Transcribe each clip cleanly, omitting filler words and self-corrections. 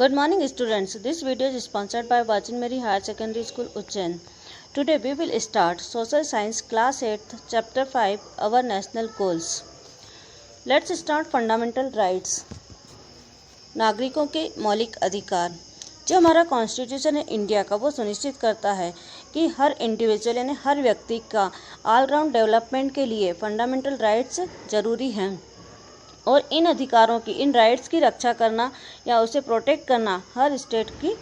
Good morning students. This video is sponsored by Virgin Mary Higher Secondary School Ujjain. Today we will start Social Science Class 8 Chapter 5 Our National Goals. Let's start Fundamental Rights. नागरिकों के मौलिक अधिकार। जो हमारा constitution है India का, वो सुनिश्चित करता है कि हर इंडिविजुअल यानी हर व्यक्ति का ऑलराउंड डेवलपमेंट के लिए फंडामेंटल राइट्स जरूरी हैं और इन अधिकारों की, इन राइट्स की रक्षा करना या उसे प्रोटेक्ट करना हर स्टेट की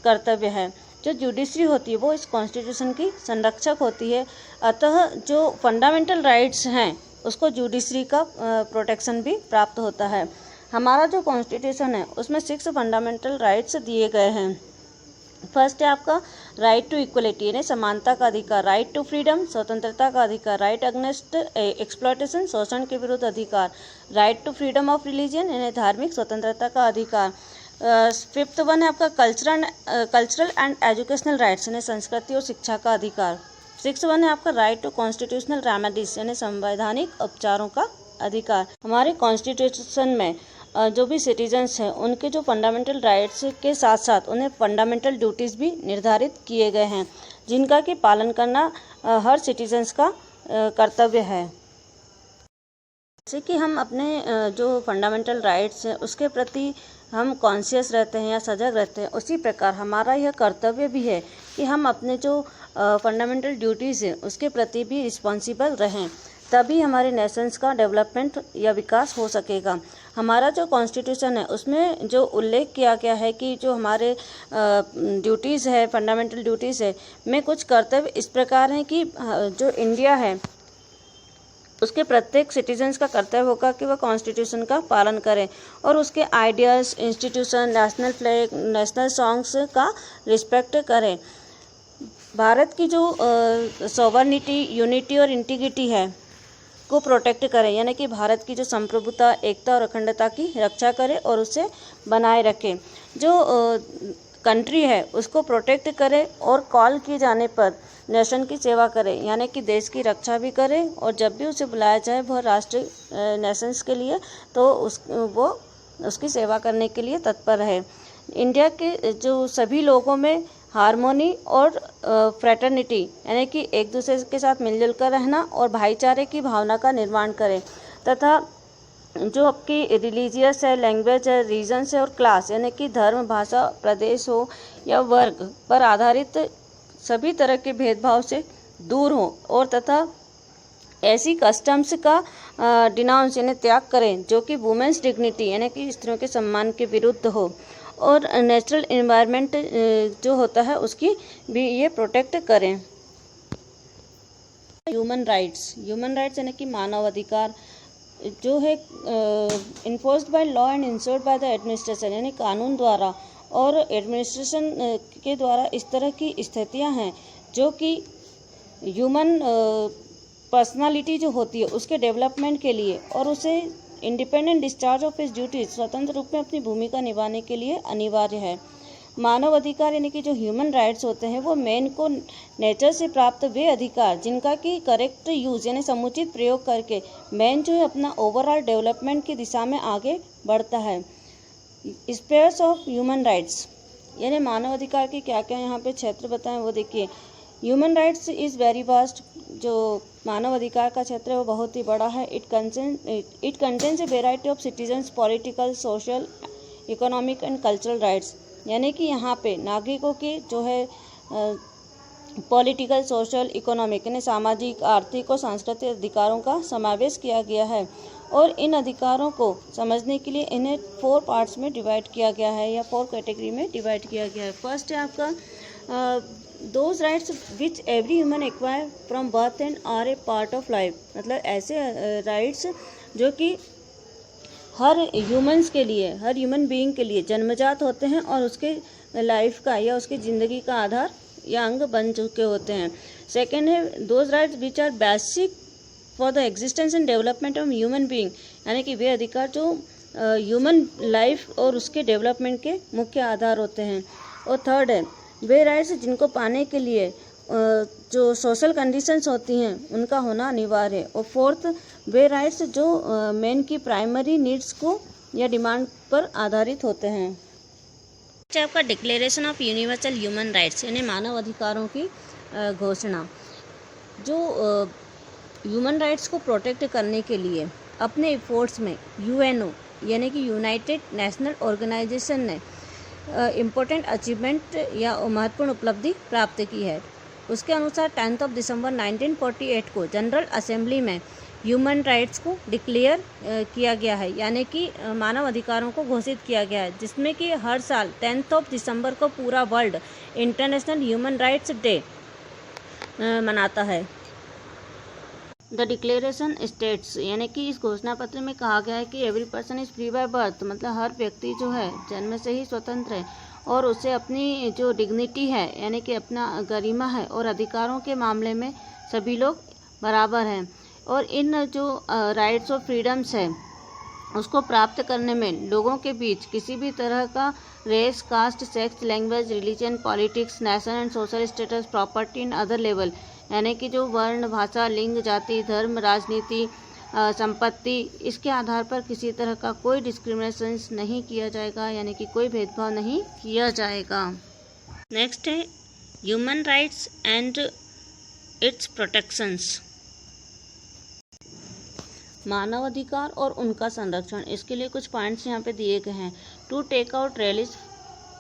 कर्तव्य है। जो जुडिशरी होती है वो इस कॉन्स्टिट्यूशन की संरक्षक होती है, अतः जो फंडामेंटल राइट्स हैं उसको जुडिशरी का प्रोटेक्शन भी प्राप्त होता है। हमारा जो कॉन्स्टिट्यूशन है उसमें 6 फंडामेंटल राइट्स दिए गए हैं। फर्स्ट है आपका राइट टू इक्वलिटी यानी समानता का अधिकार, राइट टू फ्रीडम स्वतंत्रता का अधिकार, राइट अगेंस्ट एक्सप्लॉयटेशन शोषण के विरुद्ध अधिकार, right to freedom of religion यानी धार्मिक स्वतंत्रता का अधिकार। फिफ्थ वन है आपका कल्चरल एंड एजुकेशनल राइट्स यानी संस्कृति और शिक्षा का अधिकार। सिक्स वन है आपका राइट टू कॉन्स्टिट्यूशनल रेमेडीज यानी संवैधानिक उपचारों का अधिकार। हमारे कॉन्स्टिट्यूशन में जो भी सिटीजन्स हैं उनके जो फंडामेंटल राइट्स के साथ साथ उन्हें फंडामेंटल ड्यूटीज़ भी निर्धारित किए गए हैं जिनका कि पालन करना हर सिटीजन्स का कर्तव्य है। जैसे कि हम अपने जो फंडामेंटल राइट्स हैं उसके प्रति हम कॉन्शियस रहते हैं या सजग रहते हैं, उसी प्रकार हमारा यह कर्तव्य भी है कि हम अपने जो फंडामेंटल ड्यूटीज़ हैं उसके प्रति भी रिस्पॉन्सिबल रहें, तभी हमारे नेशंस का डेवलपमेंट या विकास हो सकेगा। हमारा जो कॉन्स्टिट्यूशन है उसमें जो उल्लेख किया गया है कि जो हमारे ड्यूटीज़ है, फंडामेंटल ड्यूटीज़ है, में कुछ कर्तव्य इस प्रकार हैं कि जो इंडिया है उसके प्रत्येक सिटीजन्स का कर्तव्य होगा कि वह कॉन्स्टिट्यूशन का पालन करें और उसके ideas, institution, national flag, national songs का रिस्पेक्ट करें। भारत की जो सॉवरेनिटी, यूनिटी और इंटीग्रिटी है को प्रोटेक्ट करें, यानी कि भारत की जो संप्रभुता, एकता और अखंडता की रक्षा करें और उसे बनाए रखें। जो कंट्री है उसको प्रोटेक्ट करें और कॉल किए जाने पर नेशन की सेवा करें, यानी कि देश की रक्षा भी करें और जब भी उसे बुलाया जाए वह राष्ट्रीय नेशंस के लिए तो वो उसकी सेवा करने के लिए तत्पर है। इंडिया के जो सभी लोगों में हार्मोनी और फ्रेटर्निटी यानी कि एक दूसरे के साथ मिलजुल कर रहना और भाईचारे की भावना का निर्माण करें तथा जो आपकी रिलीजियस है, लैंग्वेज है, रीजन्स है और क्लास यानी कि धर्म, भाषा, प्रदेश हो या वर्ग पर आधारित सभी तरह के भेदभाव से दूर हो और तथा ऐसी कस्टम्स का डिनाउंस यानी त्याग करें जो कि वुमेन्स डिग्निटी यानी कि स्त्रियों के सम्मान के विरुद्ध हो और नेचुरल एनवायरनमेंट जो होता है उसकी भी ये प्रोटेक्ट करें। ह्यूमन राइट्स यानी कि मानव अधिकार जो है enforced by law and insured by the administration यानी कानून द्वारा और एडमिनिस्ट्रेशन के द्वारा इस तरह की स्थितियां हैं जो कि ह्यूमन पर्सनालिटी जो होती है उसके डेवलपमेंट के लिए और उसे independent discharge of his duties स्वतंत्र रूप में अपनी भूमिका निभाने के लिए अनिवार्य है। मानव अधिकार यानी कि जो ह्यूमन राइट्स होते हैं वो मैन को नेचर से प्राप्त वे अधिकार जिनका कि करेक्ट यूज यानी समुचित प्रयोग करके मैन जो है अपना ओवरऑल डेवलपमेंट की दिशा में आगे बढ़ता है। स्पेयर्स ऑफ ह्यूमन राइट्स यानी मानव अधिकार के क्या क्या यहाँ पे क्षेत्र बताएं वो देखिए। Human rights is very vast, जो मानव अधिकार का क्षेत्र है वो बहुत ही बड़ा है। It contains a variety of citizens political, social, economic and cultural rights यानी कि यहाँ पे नागरिकों के जो है पॉलिटिकल, सोशल, इकोनॉमिक यानी सामाजिक, आर्थिक और सांस्कृतिक अधिकारों का समावेश किया गया है और इन अधिकारों को समझने के लिए इन्हें 4 पार्ट्स में डिवाइड किया गया है या 4 कैटेगरी में डिवाइड किया गया है। फर्स्ट है आपका those rights which every human acquire from birth and are a part of life, मतलब ऐसे राइट्स जो कि हर ह्यूमंस के लिए, हर ह्यूमन बीइंग के लिए जन्मजात होते हैं और उसके लाइफ का या उसकी ज़िंदगी का आधार या अंग बन चुके होते हैं। सेकेंड है those rights which are basic for the existence and development of human being यानी कि वे अधिकार जो ह्यूमन लाइफ और उसके डेवलपमेंट के मुख्य आधार होते हैं। और थर्ड है वे राइट्स जिनको पाने के लिए जो सोशल कंडीशंस होती हैं उनका होना अनिवार्य है। और फोर्थ वे राइट्स जो मैन की प्राइमरी नीड्स को या डिमांड पर आधारित होते हैं। आपका declaration of universal human rights यानी मानव अधिकारों की घोषणा। जो ह्यूमन राइट्स को प्रोटेक्ट करने के लिए अपने एफर्ट्स में यूएनओ यानी कि यूनाइटेड नेशनल ऑर्गेनाइजेशन ने इम्पोर्टेंट अचीवमेंट या महत्वपूर्ण उपलब्धि प्राप्त की है। उसके अनुसार 10 दिसंबर 1948 को जनरल असेंबली में ह्यूमन राइट्स को डिक्लेयर किया गया है, यानी कि मानव अधिकारों को घोषित किया गया है, जिसमें कि हर साल 10 दिसंबर को पूरा world international human rights day मनाता है। द डिक्लेरेशन स्टेट्स यानी कि इस घोषणा पत्र में कहा गया है कि every person is free by birth, मतलब हर व्यक्ति जो है जन्म से ही स्वतंत्र है और उसे अपनी जो डिग्निटी है यानी कि अपना गरिमा है और अधिकारों के मामले में सभी लोग बराबर हैं। और इन जो राइट्स और फ्रीडम्स है उसको प्राप्त करने में लोगों के बीच किसी भी तरह का race, caste, sex, language, religion, politics, national and social status, property in other level यानी कि जो वर्ण, भाषा, लिंग, जाति, धर्म, राजनीति, संपत्ति, इसके आधार पर किसी तरह का कोई डिस्क्रिमिनेशन नहीं किया जाएगा, यानी कि कोई भेदभाव नहीं किया जाएगा। नेक्स्ट है human rights and its protections. मानव अधिकार और उनका संरक्षण, इसके लिए कुछ पॉइंट्स यहाँ पे दिए गए हैं। To take out rallies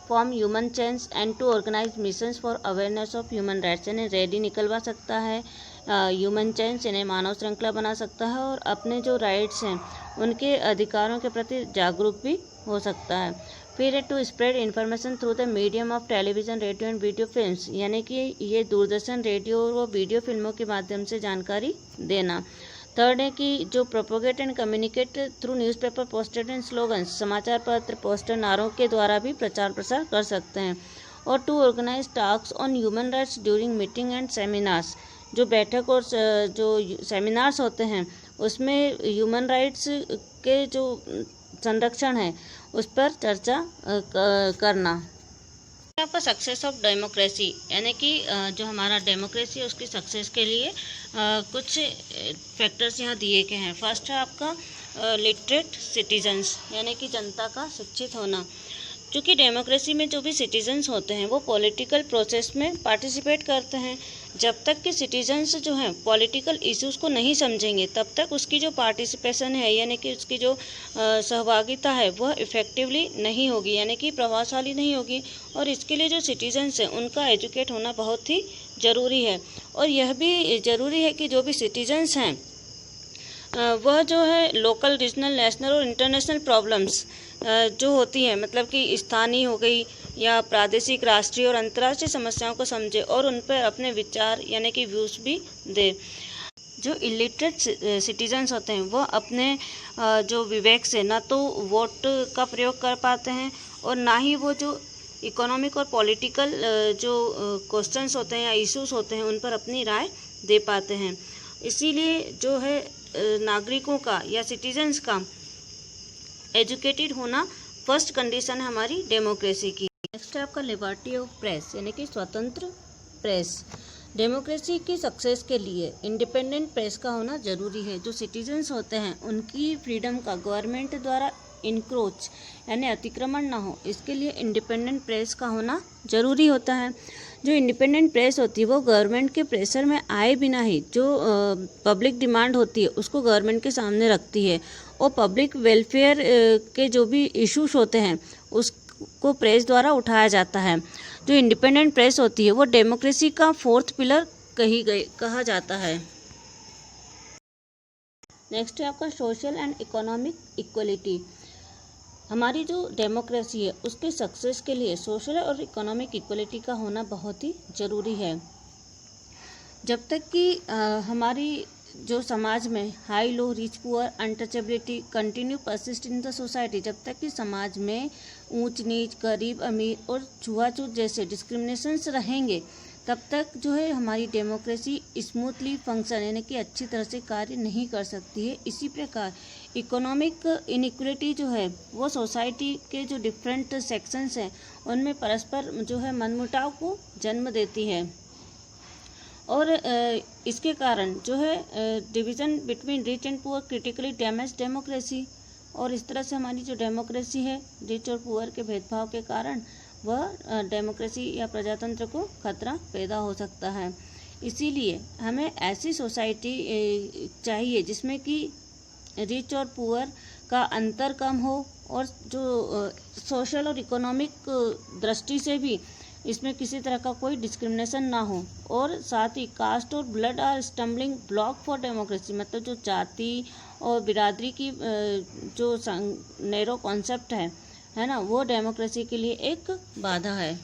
form human change and to organize missions for awareness of human rights, यानी रैली निकलवा सकता है, ह्यूमन चेंज यानी मानव श्रृंखला बना सकता है और अपने जो राइट्स हैं उनके अधिकारों के प्रति जागरूक भी हो सकता है। फिर है to spread information through the medium of television, radio and video films, यानी कि ये दूरदर्शन, रेडियो और वीडियो फिल्मों के माध्यम से जानकारी देना। थर्ड है कि जो propagate and communicate through newspaper, poster and slogans, समाचार पत्र, पोस्टर, नारों के द्वारा भी प्रचार प्रसार कर सकते हैं। और to organize talks on human rights during meeting and seminars, जो बैठक और जो सेमिनार्स होते हैं उसमें ह्यूमन राइट्स के जो संरक्षण है उस पर चर्चा करना। आपका सक्सेस ऑफ डेमोक्रेसी यानी कि जो हमारा डेमोक्रेसी है उसकी सक्सेस के लिए कुछ फैक्टर्स यहाँ दिए गए हैं। फर्स्ट है आपका लिटरेट सिटीजन्स यानी कि जनता का शिक्षित होना। क्योंकि डेमोक्रेसी में जो भी सिटीजन्स होते हैं वो पॉलिटिकल प्रोसेस में पार्टिसिपेट करते हैं। जब तक कि सिटीजन्स जो हैं पॉलिटिकल इश्यूज़ को नहीं समझेंगे तब तक उसकी जो पार्टिसिपेशन है यानी कि उसकी जो सहभागिता है वह इफ़ेक्टिवली नहीं होगी, यानी कि प्रभावशाली नहीं होगी। और इसके लिए जो सिटीजन्स हैं उनका एजुकेट होना बहुत ही ज़रूरी है। और यह भी ज़रूरी है कि जो भी सिटीजन्स हैं वह जो है लोकल, रीजनल, नेशनल और इंटरनेशनल प्रॉब्लम्स जो होती हैं, मतलब कि स्थानीय हो गई या प्रादेशिक, राष्ट्रीय और अंतर्राष्ट्रीय समस्याओं को समझे और उन पर अपने विचार यानी कि व्यूज़ भी दे। जो इलिटरेट सिटीजन्स होते हैं वह अपने जो विवेक से ना तो वोट का प्रयोग कर पाते हैं और ना ही वो जो इकोनॉमिक और पॉलिटिकल जो क्वेश्चंस होते हैं या इश्यूज़ होते हैं उन पर अपनी राय दे पाते हैं। इसीलिए जो है नागरिकों का या सिटीजन्स का एजुकेटेड होना फर्स्ट कंडीशन है हमारी डेमोक्रेसी की। नेक्स्ट है आपका लिबर्टी ऑफ प्रेस यानी कि स्वतंत्र प्रेस। डेमोक्रेसी की सक्सेस के लिए इंडिपेंडेंट प्रेस का होना ज़रूरी है। जो सिटीजन्स होते हैं उनकी फ्रीडम का गवर्नमेंट द्वारा इंक्रोच यानी अतिक्रमण ना हो, इसके लिए इंडिपेंडेंट प्रेस का होना ज़रूरी होता है। जो इंडिपेंडेंट प्रेस होती है वो गवर्नमेंट के प्रेशर में आए बिना ही जो पब्लिक डिमांड होती है उसको गवर्नमेंट के सामने रखती है और पब्लिक वेलफेयर के जो भी इश्यूज होते हैं उसको प्रेस द्वारा उठाया जाता है। जो इंडिपेंडेंट प्रेस होती है वो डेमोक्रेसी का फोर्थ पिलर कहा जाता है। नेक्स्ट है आपका सोशल एंड इकोनॉमिक इक्वलिटी। हमारी जो डेमोक्रेसी है उसके सक्सेस के लिए सोशल और इकोनॉमिक इक्वलिटी का होना बहुत ही ज़रूरी है। जब तक कि हमारी जो समाज में high, low, rich, poor, untouchability continue persist in the society, जब तक कि समाज में ऊंच नीच, गरीब अमीर और छुआछूत जैसे डिस्क्रिमिनेशंस रहेंगे तब तक जो है हमारी डेमोक्रेसी स्मूथली फंक्शन यानी कि अच्छी तरह से कार्य नहीं कर सकती है। इसी प्रकार इकोनॉमिक इनइक्वलिटी जो है वो सोसाइटी के जो डिफरेंट सेक्शंस हैं उनमें परस्पर जो है मनमुटाव को जन्म देती है और इसके कारण जो है division between rich and poor critically damage democracy. और इस तरह से हमारी जो डेमोक्रेसी है रिच और पुअर के भेदभाव के कारण वह डेमोक्रेसी या प्रजातंत्र को खतरा पैदा हो सकता है। इसीलिए हमें ऐसी सोसाइटी चाहिए जिसमें कि रिच और पुअर का अंतर कम हो, और जो सोशल और इकोनॉमिक दृष्टि से भी इसमें किसी तरह का कोई डिस्क्रिमिनेशन ना हो। और साथ ही कास्ट और blood are stumbling block for democracy, मतलब जो जाति और बिरादरी की जो नैरो कॉन्सेप्ट है ना, वो डेमोक्रेसी के लिए एक बाधा है।